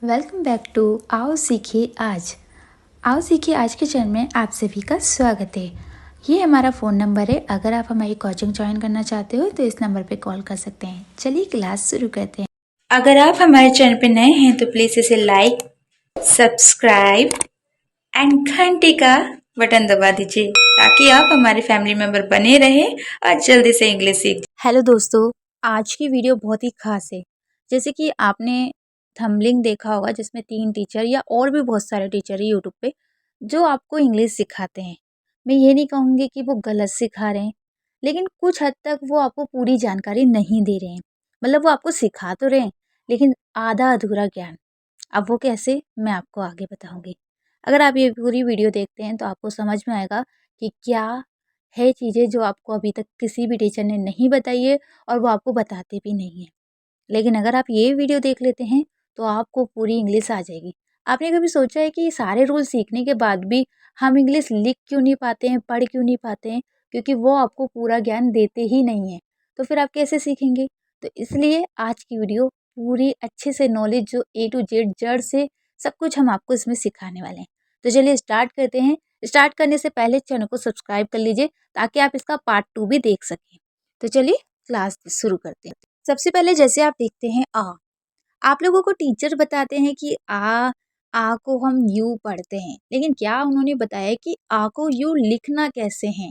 Welcome back to आओ सीखिए आज। आओ सीखिए आज के चैनल में आप सभी का स्वागत है। ये हमारा फ़ोन नंबर है। अगर आप हमारी कोचिंग ज्वाइन करना चाहते हो तो इस नंबर पे कॉल कर सकते हैं। चलिए क्लास शुरू करते हैं। अगर आप हमारे चैनल पे नए हैं तो प्लीज़ इसे लाइक, सब्सक्राइब एंड घंटी का बटन दबा दीजिए ताकि आप हमारे फैमिली मेंबर बने रहे और जल्दी से इंग्लिश सीख। हेलो दोस्तों, आज की वीडियो बहुत ही खास है। जैसे कि आपने थंबनेल देखा होगा जिसमें 3 टीचर या और भी बहुत सारे टीचर है यूट्यूब पे जो आपको इंग्लिश सिखाते हैं। मैं ये नहीं कहूँगी कि वो गलत सिखा रहे हैं, लेकिन कुछ हद तक वो आपको पूरी जानकारी नहीं दे रहे हैं। मतलब वो आपको सिखा तो रहे हैं, लेकिन आधा अधूरा ज्ञान। अब वो कैसे, मैं आपको आगे बताऊँगी। अगर आप ये पूरी वीडियो देखते हैं तो आपको समझ में आएगा कि क्या है चीज़ें जो आपको अभी तक किसी भी टीचर ने नहीं बताई है और वो आपको बताते भी नहीं हैं। लेकिन अगर आप ये वीडियो देख लेते हैं तो आपको पूरी इंग्लिश आ जाएगी। आपने कभी सोचा है कि सारे रूल सीखने के बाद भी हम इंग्लिश लिख क्यों नहीं पाते हैं, पढ़ क्यों नहीं पाते हैं? क्योंकि वो आपको पूरा ज्ञान देते ही नहीं है। तो फिर आप कैसे सीखेंगे? तो इसलिए आज की वीडियो पूरी अच्छे से नॉलेज जो ए टू जेड जड़ से सब कुछ हम आपको इसमें सिखाने वाले हैं। तो चलिए स्टार्ट करते हैं। स्टार्ट करने से पहले चैनल को सब्सक्राइब कर लीजिए ताकि आप इसका पार्ट 2 भी देख सकें। तो चलिए क्लास शुरू करते हैं। सबसे पहले जैसे आप देखते हैं आप लोगों को टीचर बताते हैं कि आ को हम यू पढ़ते हैं, लेकिन क्या उन्होंने बताया कि आ को यू लिखना कैसे है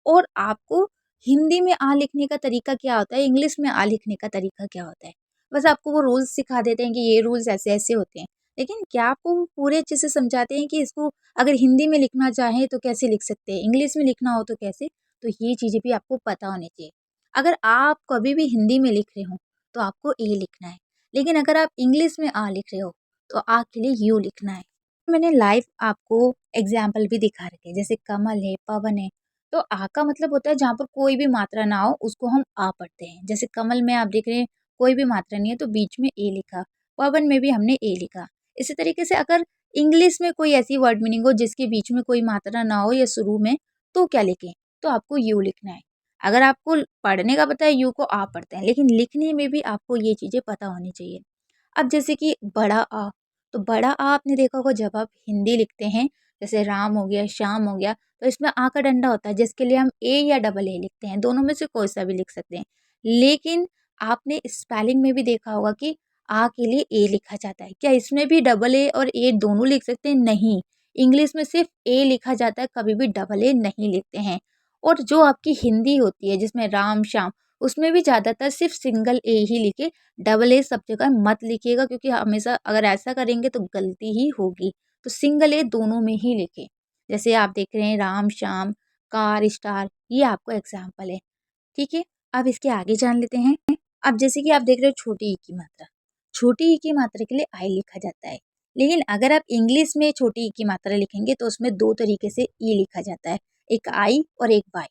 और आपको हिंदी में आ लिखने का तरीका क्या होता है, इंग्लिश में आ लिखने का तरीका क्या होता है। बस आपको वो रूल्स सिखा देते हैं कि ये रूल्स ऐसे ऐसे होते हैं, लेकिन क्या आपको वो पूरे अच्छे से समझाते हैं कि इसको अगर हिंदी में लिखना चाहें तो कैसे लिख सकते हैं, इंग्लिश में लिखना हो तो कैसे। तो ये चीज़ें भी आपको पता होनी चाहिए। अगर आप कभी भी हिंदी में लिख रहे हो तो आपको ए लिखना है, लेकिन अगर आप इंग्लिश में आ लिख रहे हो तो आ के लिए यू लिखना है। मैंने लाइव आपको एग्जाम्पल भी दिखा रखे हैं, जैसे कमल है, पवन है। तो आ का मतलब होता है जहाँ पर कोई भी मात्रा ना हो उसको हम आ पढ़ते हैं। जैसे कमल में आप देख रहे हैं कोई भी मात्रा नहीं है तो बीच में ए लिखा, पवन में भी हमने ए लिखा। इसी तरीके से अगर इंग्लिश में कोई ऐसी वर्ड मीनिंग हो जिसके बीच में कोई मात्रा ना हो या शुरू में, तो क्या लिखें, तो आपको यू लिखना है। अगर आपको पढ़ने का पता है यू को आप पढ़ते हैं, लेकिन लिखने में भी आपको ये चीज़ें पता होनी चाहिए। अब जैसे कि बड़ा आ, तो बड़ा आ आपने देखा होगा जब आप हिंदी लिखते हैं, जैसे राम हो गया, श्याम हो गया, तो इसमें आ का डंडा होता है जिसके लिए हम ए या डबल ए लिखते हैं, दोनों में से कोई सा भी लिख सकते हैं। लेकिन आपने स्पेलिंग में भी देखा होगा कि आ के लिए ए लिखा जाता है। क्या इसमें भी डबल ए और ए दोनों लिख सकते हैं? नहीं। इंग्लिश में सिर्फ ए लिखा जाता है, कभी भी डबल ए नहीं लिखते हैं। और जो आपकी हिंदी होती है जिसमें राम श्याम, उसमें भी ज़्यादातर सिर्फ सिंगल ए ही लिखे, डबल ए सब जगह मत लिखिएगा, क्योंकि हमेशा अगर ऐसा करेंगे तो गलती ही होगी। तो सिंगल ए दोनों में ही लिखें। जैसे आप देख रहे हैं राम श्याम, कार स्टार, ये आपको एग्जाम्पल है। ठीक है, अब इसके आगे जान लेते हैं। अब जैसे कि आप देख रहे हो छोटी ई की मात्रा, छोटी ई की मात्रा के लिए आई लिखा जाता है, लेकिन अगर आप इंग्लिश में छोटी ई की मात्रा लिखेंगे तो उसमें दो तरीके से ई लिखा जाता है, एक आई और एक वाई।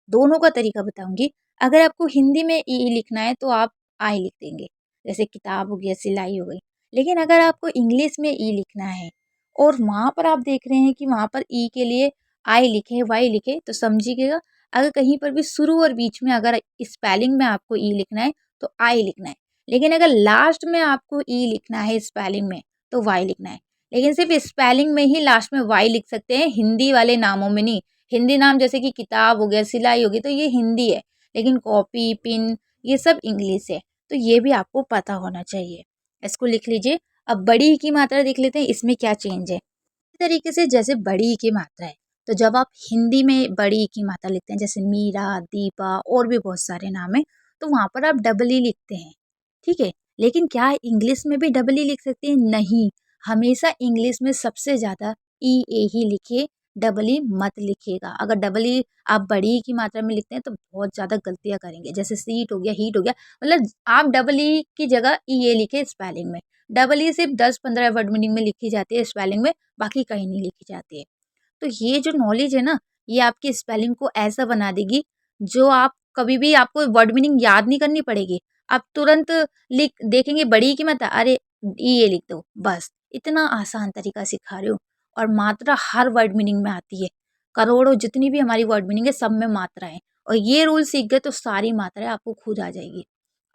दोनों का तरीका बताऊंगी। अगर आपको हिंदी में ई लिखना है तो आप आई लिख देंगे, जैसे किताब हो गया, सिलाई हो गई। लेकिन अगर आपको इंग्लिश में ई लिखना है और वहाँ पर आप देख रहे हैं कि वहाँ पर ई के लिए आई लिखे, वाई लिखे, तो समझिएगा अगर कहीं पर भी शुरू और बीच में अगर स्पेलिंग में आपको ई लिखना है तो आई लिखना है, लेकिन अगर लास्ट में आपको ई लिखना है स्पेलिंग में तो वाई लिखना है। लेकिन सिर्फ स्पेलिंग में ही लास्ट में वाई लिख सकते हैं, हिंदी वाले नामों में नहीं। हिंदी नाम जैसे कि किताब हो गया, सिलाई होगी, तो ये हिंदी है, लेकिन कॉपी, पिन, ये सब इंग्लिश है। तो ये भी आपको पता होना चाहिए। इसको लिख लीजिए। अब बड़ी ई की मात्रा देख लेते हैं, इसमें क्या चेंज है। इस तरीके से जैसे बड़ी ई की मात्रा है, तो जब आप हिंदी में बड़ी ई की मात्रा लिखते हैं, जैसे मीरा, दीपा और भी बहुत सारे नाम है, तो वहाँ पर आप डबल ई लिखते हैं। ठीक है, लेकिन क्या इंग्लिश में भी डबल ई लिख सकते हैं? नहीं। हमेशा इंग्लिश में सबसे ज़्यादा ई ए ही लिखिए, डबल ई मत लिखिएगा। अगर डबल ई आप बड़ी ई की मात्रा में लिखते हैं तो बहुत ज़्यादा गलतियाँ करेंगे, जैसे सीट हो गया, हीट हो गया। मतलब आप डबल ई की जगह ई ए लिखे स्पेलिंग में। डबल ई सिर्फ 10-15 वर्ड मीनिंग में लिखी जाती है स्पेलिंग में, बाकी कहीं नहीं लिखी जाती है। तो ये जो नॉलेज है ना, ये आपकी स्पेलिंग को ऐसा बना देगी जो आप कभी भी, आपको वर्ड मीनिंग याद नहीं करनी पड़ेगी। आप तुरंत लिख देखेंगे बड़ी की मत, अरे ये लिख दो, बस इतना आसान तरीका सिखा रही हूँ। और मात्रा हर वर्ड मीनिंग में आती है, करोड़ों जितनी भी हमारी वर्ड मीनिंग है सब में मात्रा है। और ये रूल सीख गए तो सारी मात्राएं आपको खुद आ जाएगी।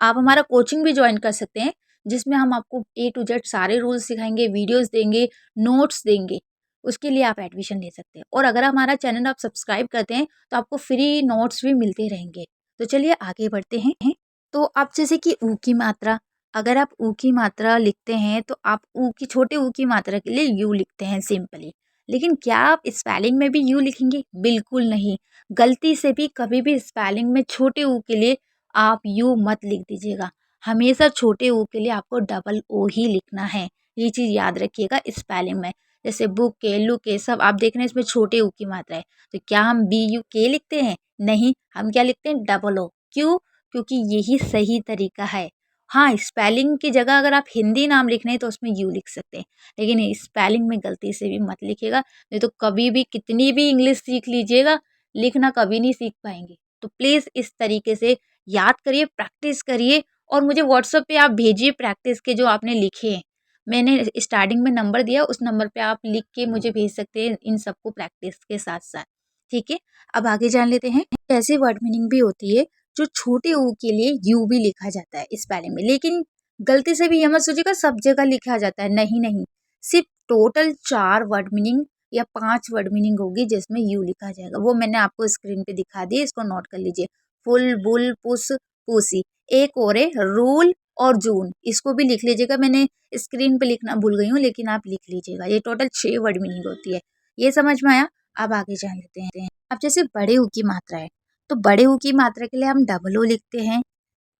आप हमारा कोचिंग भी ज्वाइन कर सकते हैं, जिसमें हम आपको A to Z सारे रूल्स सिखाएंगे, वीडियोस देंगे, नोट्स देंगे। उसके लिए आप एडमिशन ले सकते हैं। और अगर हमारा चैनल आप सब्सक्राइब करते हैं तो आपको फ्री नोट्स भी मिलते रहेंगे। तो चलिए आगे बढ़ते हैं। तो आप जैसे कि ऊ की मात्रा, अगर आप ऊ की मात्रा लिखते हैं तो आप ऊ की छोटे ऊ की मात्रा के लिए यू लिखते हैं सिंपली। लेकिन क्या आप स्पेलिंग में भी यू लिखेंगे? बिल्कुल नहीं। गलती से भी कभी भी स्पेलिंग में छोटे ऊ के लिए आप यू मत लिख दीजिएगा। हमेशा छोटे ऊ के लिए आपको डबल ओ ही लिखना है। ये चीज़ याद रखिएगा स्पेलिंग में। जैसे बुक के, लुक के, सब आप देख रहे हैं इसमें छोटे ऊ की मात्रा है। तो क्या हम बी यू के लिखते हैं? नहीं, हम क्या लिखते हैं? Double O. क्यों? क्योंकि यही सही तरीका है। हाँ, स्पेलिंग की जगह अगर आप हिंदी नाम लिख रहे हैं तो उसमें यू लिख सकते हैं, लेकिन स्पेलिंग में गलती से भी मत लिखिएगा, नहीं तो कभी भी कितनी भी इंग्लिश सीख लीजिएगा, लिखना कभी नहीं सीख पाएंगे। तो प्लीज़ इस तरीके से याद करिए, प्रैक्टिस करिए और मुझे व्हाट्सएप पे आप भेजिए प्रैक्टिस के जो आपने लिखे हैं। मैंने स्टार्टिंग में नंबर दिया, उस नंबर पे आप लिख के मुझे भेज सकते हैं इन सबको प्रैक्टिस के साथ-साथ। ठीक है? अब आगे जान लेते हैं। ऐसी वर्ड मीनिंग भी होती है जो छोटे ऊ के लिए यू भी लिखा जाता है स्पेलिंग में, लेकिन गलती से भी ये मत सोचिएगा सब जगह लिखा जाता है, नहीं नहीं। सिर्फ टोटल 4 वर्ड मीनिंग या 5 वर्ड मीनिंग होगी जिसमें यू लिखा जाएगा, वो मैंने आपको स्क्रीन पे दिखा दी, इसको नोट कर लीजिए। फुल, बुल, पुस, पूसी। एक और है रूल और जून, इसको भी लिख लीजिएगा, मैंने स्क्रीन पे लिखना भूल गई हूँ लेकिन आप लिख लीजिएगा। ये टोटल 6 वर्ड मीनिंग होती है। ये समझ में आया? अब आगे जान लेते हैं। अब जैसे बड़े ऊ की मात्रा है, तो बड़े ऊ की मात्रा के लिए हम डबल ओ लिखते हैं,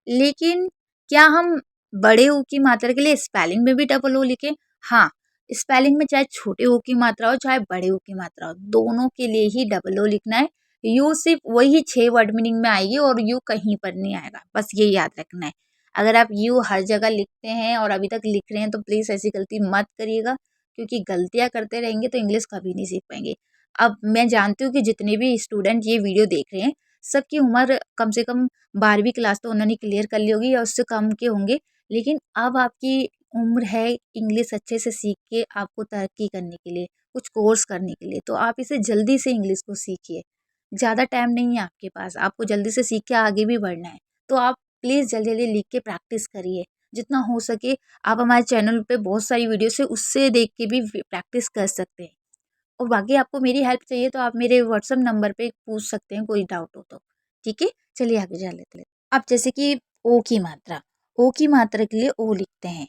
लेकिन क्या हम बड़े ऊ की मात्रा के लिए स्पेलिंग में भी डबल ओ लिखें? हाँ, स्पेलिंग में चाहे छोटे ऊ की मात्रा हो चाहे बड़े ऊ की मात्रा हो, दोनों के लिए ही डबल ओ लिखना है। यू सिर्फ वही 6 वर्ड मीनिंग में आएगी और यू कहीं पर नहीं आएगा, बस ये याद रखना है। अगर आप यू हर जगह लिखते हैं और अभी तक लिख रहे हैं तो प्लीज़ ऐसी गलती मत करिएगा, क्योंकि गलतियाँ करते रहेंगे तो इंग्लिश कभी नहीं सीख पाएंगे। अब मैं जानती हूँ कि जितने भी स्टूडेंट ये वीडियो देख रहे हैं, सबकी उम्र कम से कम 12वीं क्लास तो उन्होंने क्लियर कर ली होगी या उससे कम के होंगे, लेकिन अब आपकी उम्र है इंग्लिश अच्छे से सीख के आपको तरक्की करने के लिए, कुछ कोर्स करने के लिए, तो आप इसे जल्दी से इंग्लिश को सीखिए। ज़्यादा टाइम नहीं है आपके पास, आपको जल्दी से सीख के आगे भी बढ़ना है, तो आप प्लीज़ जल्दी-जल्दी लिख के प्रैक्टिस करिए। जितना हो सके आप हमारे चैनल पे बहुत सारी वीडियोस है, उससे देख के भी प्रैक्टिस कर सकते हैं। और बाकी आपको मेरी हेल्प चाहिए तो आप मेरे व्हाट्सएप नंबर पे पूछ सकते हैं, कोई डाउट हो तो। ठीक है? चलिए आगे जा लेते हैं। अब जैसे कि ओ की मात्रा, ओ की मात्रा के लिए ओ लिखते हैं,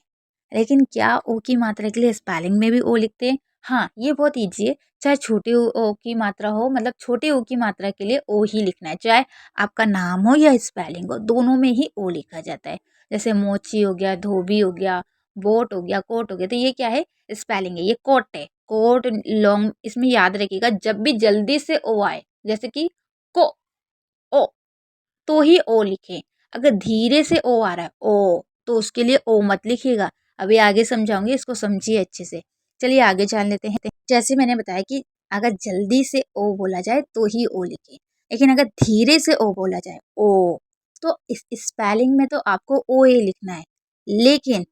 लेकिन क्या ओ की मात्रा के लिए स्पेलिंग में भी ओ लिखते हैं? हाँ, ये बहुत ईज़ी है। चाहे छोटे ओ की मात्रा हो, मतलब छोटे ओ की मात्रा के लिए ओ ही लिखना है। चाहे आपका नाम हो या स्पेलिंग हो, दोनों में ही ओ लिखा जाता है। जैसे मोची हो गया, धोबी हो गया, बोट हो गया, कोट हो गया, तो ये क्या है? स्पेलिंग है। ये कोट है। कोट लॉन्ग, इसमें याद रखिएगा जब भी जल्दी से ओ आए, जैसे कि को, ओ, तो ही ओ लिखें। अगर धीरे से ओ आ रहा है ओ, तो उसके लिए ओ मत लिखिएगा। अभी आगे समझाऊंगी, इसको समझिए अच्छे से। चलिए आगे जान लेते हैं। जैसे मैंने बताया कि अगर जल्दी से ओ बोला जाए तो ही ओ लिखें, लेकिन अगर धीरे से ओ बोला जाए ओ, तो इस स्पेलिंग में तो आपको ओ ए लिखना है, लेकिन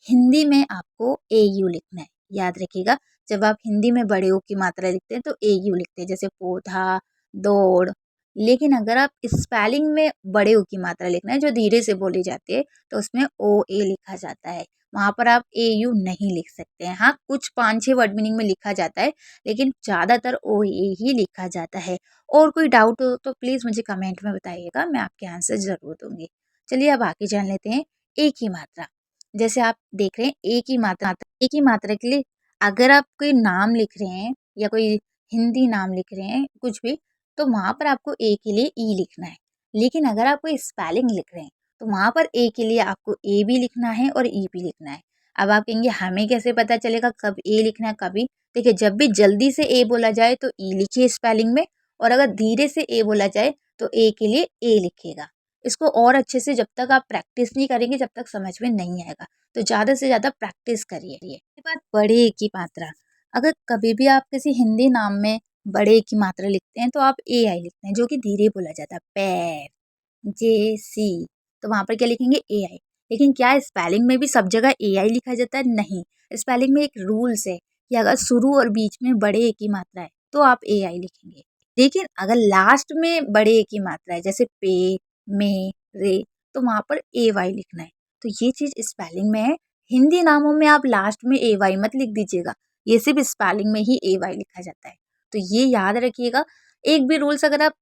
हिंदी में आपको ए यू लिखना है। याद रखिएगा, जब आप हिंदी में बड़े ओ की मात्रा लिखते हैं तो ए यू लिखते हैं, जैसे पौधा, दौड़। लेकिन अगर आप स्पेलिंग में बड़े ओ की मात्रा लिखना है जो धीरे से बोली जाती है, तो उसमें ओ ए लिखा जाता है। वहाँ पर आप ए यू नहीं लिख सकते हैं। हाँ, कुछ 5-6 वर्ड मीनिंग में लिखा जाता है, लेकिन ज़्यादातर ओ ए ही लिखा जाता है। और कोई डाउट हो तो प्लीज़ मुझे कमेंट में बताइएगा, मैं आपके आंसर ज़रूर दूँगी। चलिए अब आगे जान लेते हैं ए की मात्रा। जैसे आप देख रहे हैं ए की मात्रा के लिए अगर आप कोई नाम लिख रहे हैं या कोई हिंदी नाम लिख रहे हैं कुछ भी, तो वहाँ पर आपको ए के लिए ई लिखना है। लेकिन अगर आप कोई स्पेलिंग लिख रहे हैं तो वहाँ पर ए के लिए आपको ए भी लिखना है और ई भी लिखना है। अब आप कहेंगे हमें कैसे पता चलेगा कब ए लिखना है कभी? देखिए, जब भी जल्दी से ए बोला जाए तो ई लिखिए स्पेलिंग में, और अगर धीरे से ए बोला जाए तो ए के लिए ए लिखिएगा। इसको और अच्छे से जब तक आप प्रैक्टिस नहीं करेंगे जब तक समझ में नहीं आएगा। तो ज़्यादा से ज़्यादा प्रैक्टिस करिए। इसके बाद बड़े ए की मात्रा, अगर कभी भी आप किसी हिंदी नाम में बड़े ए की मात्रा लिखते हैं तो आप ए आई लिखते हैं, जो कि धीरे बोला जाता है। पैर, जे सी, तो वहाँ पर क्या लिखेंगे? ए आई। लेकिन क्या स्पेलिंग में भी सब जगह ए आई लिखा जाता है? नहीं। स्पेलिंग में एक रूल्स है कि अगर शुरू और बीच में बड़े ए की मात्रा है तो आप ए आई लिखेंगे, लेकिन अगर लास्ट में बड़े ए की मात्रा है जैसे पे, में, रे, तो वहाँ पर ए वाई लिखना है। तो ये चीज़ स्पेलिंग में है। हिंदी नामों में आप लास्ट में AY मत लिख दीजिएगा, ये सिर्फ स्पेलिंग में ही AY लिखा जाता है। तो ये याद रखिएगा। एक भी रूल्स अगर आप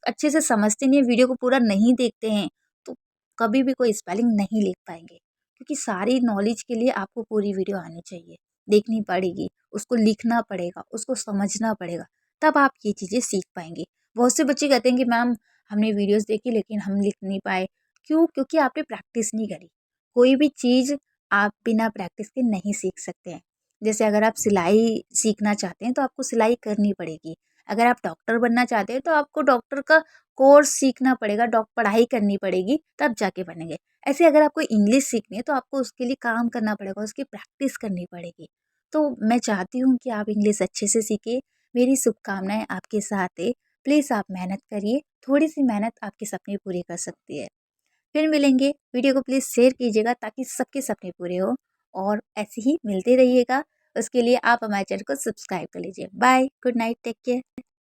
अच्छे से समझते नहीं है, वीडियो को पूरा नहीं देखते हैं, तो कभी भी कोई स्पेलिंग नहीं लिख पाएंगे, क्योंकि सारी नॉलेज के लिए आपको पूरी वीडियो आनी चाहिए, देखनी पड़ेगी, उसको लिखना पड़ेगा, उसको समझना पड़ेगा, तब आप ये चीज़ें सीख पाएंगे। बहुत से बच्चे कहते हैं कि मैम हमने वीडियोस देखी लेकिन हम लिख नहीं पाए। क्यों? क्योंकि आपने प्रैक्टिस नहीं करी। कोई भी चीज़ आप बिना प्रैक्टिस के नहीं सीख सकते हैं। जैसे अगर आप सिलाई सीखना चाहते हैं तो आपको सिलाई करनी पड़ेगी। अगर आप डॉक्टर बनना चाहते हैं तो आपको डॉक्टर का कोर्स सीखना पड़ेगा, पढ़ाई करनी पड़ेगी, तब जाके बनेंगे। ऐसे अगर आपको इंग्लिश सीखनी है तो आपको उसके लिए काम करना पड़ेगा, उसकी प्रैक्टिस करनी पड़ेगी। तो मैं चाहती हूँ कि आप इंग्लिश अच्छे से सीखें। मेरी शुभकामनाएँ आपके साथ है। प्लीज़ आप मेहनत करिए, थोड़ी-सी मेहनत आपके सपने पूरे कर सकती है। फिर मिलेंगे, वीडियो को प्लीज़ शेयर कीजिएगा ताकि सबके सपने पूरे हों, और ऐसे ही मिलते रहिएगा। उसके लिए आप हमारे चैनल को सब्सक्राइब कर लीजिए। Bye, good night, take care.